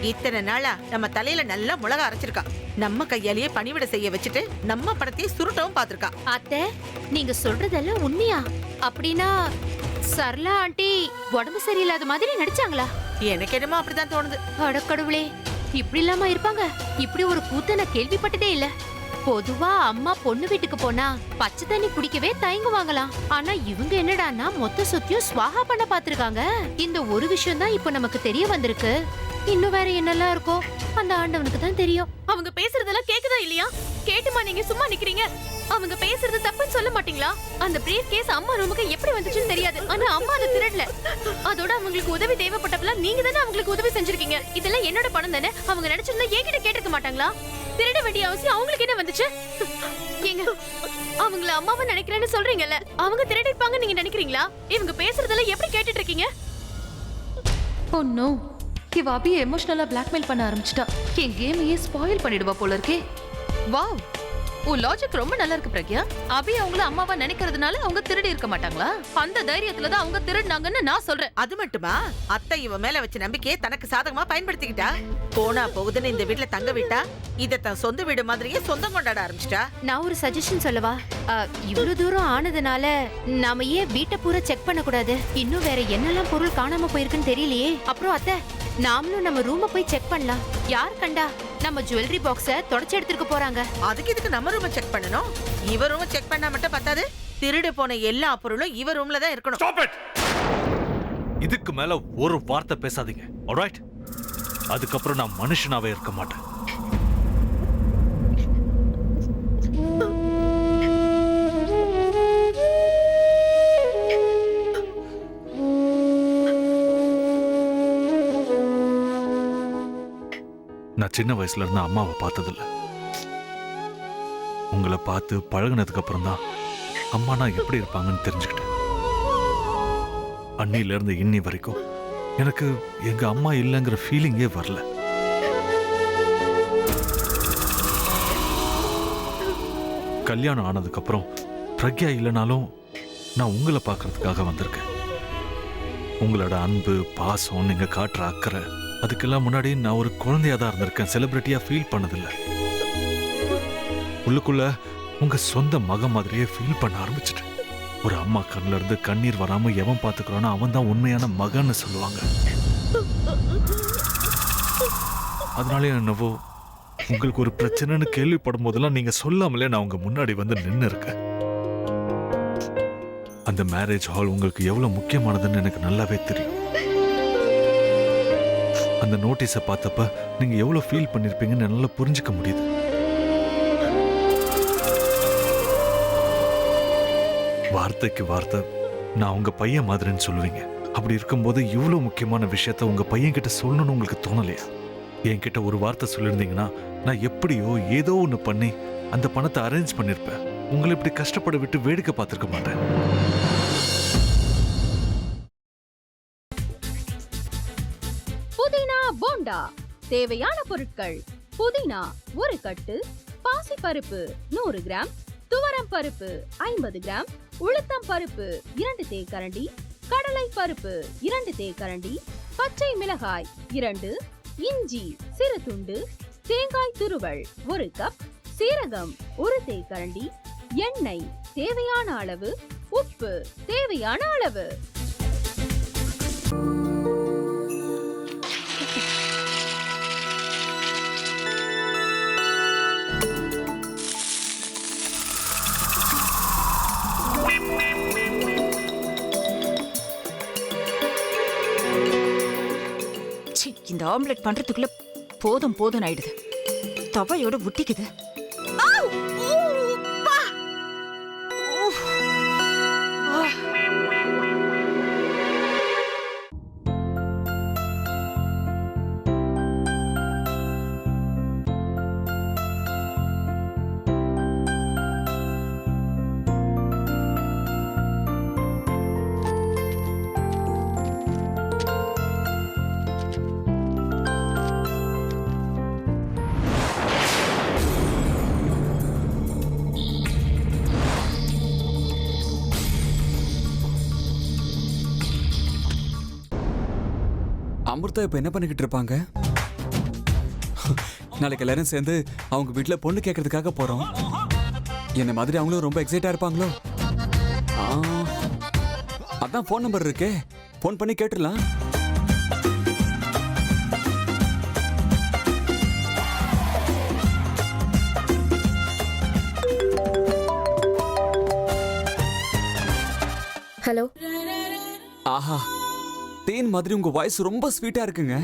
இத்தனை நாளா நம்ம தலையில நல்லா மிளகா அரைச்சிருக்கா. நம்ம கையாலேயே பணிவிட செய்ய வச்சுட்டு நம்ம படத்தையே சுருட்டவும் பாத்திருக்கா. அத்தை, நீங்க சொல்றதெல்லாம் உண்மையா? அப்படின்னா சரளா ஆண்டி உடம்பு சரியில்லாத மாதிரி நடிச்சாங்களா? எனக்கு என்னமோ அப்படிதான் தோணுது. அடக்கடவுளே, இப்படி இல்லாம இருப்பாங்க? இப்படி ஒரு கூத்த நான் கேள்விப்பட்டதே இல்ல. பொதுவா அம்மா பொண்ணு வீட்டுக்கு போனா பச்சை தண்ணி குடிக்கவே தயங்குவாங்களாம். ஆனா இவங்க என்னடான்னா மொத்த சொத்தையும் ஸ்வாஹா பண்ண பாத்திருக்காங்க. இந்த ஒரு விஷயம் தான் இப்ப நமக்கு தெரிய வந்திருக்கு. இன்னும் வேற என்னெல்லாம் இருக்கோ அந்த ஆண்டவனுக்கு தான் தெரியும். அவங்க பேசுறதெல்லாம் கேக்குதா இல்லையா? கேட்டுமா நீங்க சும்மா நிக்கிறீங்க? அவங்க பேசுறது தப்புன்னு சொல்ல மாட்டீங்களா? அந்த பிரீஃப் கேஸ் அம்மா ரூமுக்கு எப்படி வந்துச்சுன்னு தெரியாது. ஆனா அம்மா அதை திருடல. அதோட அவங்களுக்கு உதவி தேவைப்பட்டப்பலாம் நீங்க தானே அவங்களுக்கு உதவி செஞ்சிருக்கீங்க. இதெல்லாம் என்னோட பணம் தானே. அவங்க நினைச்சிருந்தா என்கிட்ட கேட்டிருக்க மாட்டாங்களா? திருட வேண்டிய அவசியம் அவங்களுக்கு என்ன வந்துச்சு? ஏங்க, அவங்கள அம்மாவை நினைக்கிறேன்னு சொல்றீங்கல்ல, அவங்க திருடிப்பாங்க நீங்க நினைக்கிறீங்களா? இவங்க பேசுறதெல்லாம் எப்படி கேட்டுட்டு இருக்கீங்க? ஓ நோ, இவ அபியை எமோஷனலா பிளாக்மெயில் பண்ண ஆரம்பிச்சிட்டா. என் கேமையே ஸ்பாயில் பண்ணிடுவா போல இருக்கே. வாவ், உன் லாஜிக் ரொம்ப நல்லா இருக்கு பிரக்யா. அபி அவங்கள அம்மாவா நினைக்கிறதுனால அவங்க திருடி இருக்க மாட்டாங்களா? அந்த தைரியத்துல தான் அவங்க திருடினாங்கன்னு நான் சொல்றேன். அது மட்டுமா, அத்தை இவ மேல வச்ச நம்பிக்கையை தனக்கு சாதகமா பயன்படுத்திக்கிட்டா. போனா போகுதுன்னு இந்த வீட்டுல தங்க விட்டா இத தன் சொந்த வீடு மாதிரியே சொந்தம் கொண்டாட ஆரம்பிச்சிட்டா. நான் ஒரு சஜஷன் சொல்லவா? இவ்வளவு தூரம் ஆனதுனால நாம ஏன் வீட்டை பூரா செக் பண்ண கூடாது? இன்னும் வேற என்னெல்லாம் பொருள் காணாம போயிருக்குன்னு தெரியலையே. அப்புறம் அத்தை, நாமளும் நம்ம ரூம போய் செக் பண்ணலாம். யார் கண்டா நம்ம ஜுவல்லரி பாக்ஸ தொடச்சு எடுத்துட்டு போறாங்க. அதுக்கு இதுக்கு நம்ம ரூம செக் பண்ணணும். இவ ரூம செக் பண்ணா மட்டும் பத்தாது. திருடு போன எல்லா பொருளும் இவ ரூம்ல தான் இருக்கணும். Stop it! இதுக்கு மேல ஒரு வார்த்தை பேசாதீங்க. ஆல்ரைட்? அதுக்கப்புறம் நான் மனுஷனாவே இருக்க மாட்டேன். நான் சின்ன வயசுல இருந்து அம்மாவை பார்த்ததில்ல. உங்களை பார்த்து பழகுனதுக்கு அப்புறம் தான் அம்மா நான் எப்படி இருப்பாங்கன்னு தெரிஞ்சுக்கிட்டேன். அன்னில இருந்து இன்னி வரைக்கும் எனக்கு எங்க அம்மா இல்லைங்கிற ஃபீலிங்கே வரல. கல்யாணம் ஆனதுக்கு அப்புறம் பிரக்யா இல்லைனாலும் நான் உங்களை பார்க்கறதுக்காக வந்திருக்கேன். உங்களோட அன்பு, பாசம், நீங்க காட்டுற அக்கறை, அதுக்கெல்லாம் முன்னாடி நான் ஒரு குழந்தையா தான் இருந்திருக்கேன். செலிபிரிட்டியா ஃபீல் பண்ணதில்லை. உள்ளுக்குள்ள உங்க சொந்த மகன் மாதிரியே ஃபீல் பண்ண ஆரம்பிச்சிட்டேன். ஒரு அம்மா கண்ணுல இருந்து கண்ணீர் வராம எவன் பாத்துக்கிறானோ அவன் தான் உண்மையான மகன்னு சொல்லுவாங்க. அதனாலே என்னவோ உங்களுக்கு ஒரு பிரச்சனைன்னு கேள்விப்படும் போதெல்லாம் நீங்க சொல்லாமலே நான் உங்க முன்னாடி வந்து நின்று இருக்கேன். அந்த மேரேஜ் ஹால் உங்களுக்கு எவ்வளவு முக்கியமானதுன்னு எனக்கு நல்லாவே தெரியும். அந்த நோட்டீஸை பார்த்தப்ப நீங்க எவ்வளவு ஃபீல் பண்ணிருப்பீங்கன்னு என்னால புரிஞ்சுக்க முடியுது. வார்த்தைக்கு வார்த்தை நான் உங்க பையன் மாதிரின்னு சொல்லுவீங்க. அப்படி இருக்கும்போது இவ்வளவு முக்கியமான விஷயத்த உங்க பையன் கிட்ட சொல்லணும்னு உங்களுக்கு தோணலையா? என்கிட்ட ஒரு வார்த்தை சொல்லியிருந்தீங்கன்னா நான் எப்படியோ ஏதோ ஒண்ணு பண்ணி அந்த பணத்தை அரேஞ்ச் பண்ணிருப்பேன். உங்களை இப்படி கஷ்டப்பட விட்டு வேடிக்கை பார்த்திருக்க மாட்டேன். புதினா போண்டா தேவையான பொருட்கள்: புதினா 1 கட்டு, பாசிப்பருப்பு 100 கிராம், துவரம் பருப்பு 50 கிராம், உளுத்தம் பருப்பு 2 தேக்கரண்டி, கடலை பருப்பு 2 தேக்கரண்டி, பச்சை மிளகாய் 2, இஞ்சி சிறு துண்டு, தேங்காய் துருவல் 1 கப், சீரகம் 1 தேக்கரண்டி, எண்ணெய் தேவையான அளவு, உப்பு தேவையான அளவு. இந்த ஆம்லெட் பண்றதுக்குள்ள போதும் போதும் ஆயிடுது. தவையோட ஒட்டிக்குது. அமிர்தா இப்ப என்ன பண்ணிக்கிட்டு இருப்பாங்க? நாளைக்கு எல்லாரும் சேர்ந்து அவங்க வீட்டில் பொண்ணு கேட்கறதுக்காக போறோம். என்ன மாதிரி அவங்களும் ரொம்ப எக்ஸைட்டா இருப்பாங்களோ. ஆ, அதான் ஃபோன் நம்பர் இருக்கே, ஃபோன் பண்ணி கேட்டுடலாம். ஹலோ. ஆஹா, தேன் மாதிரி உங்க வாய்ஸ் ரொம்ப ஸ்வீட்டா இருக்குங்க.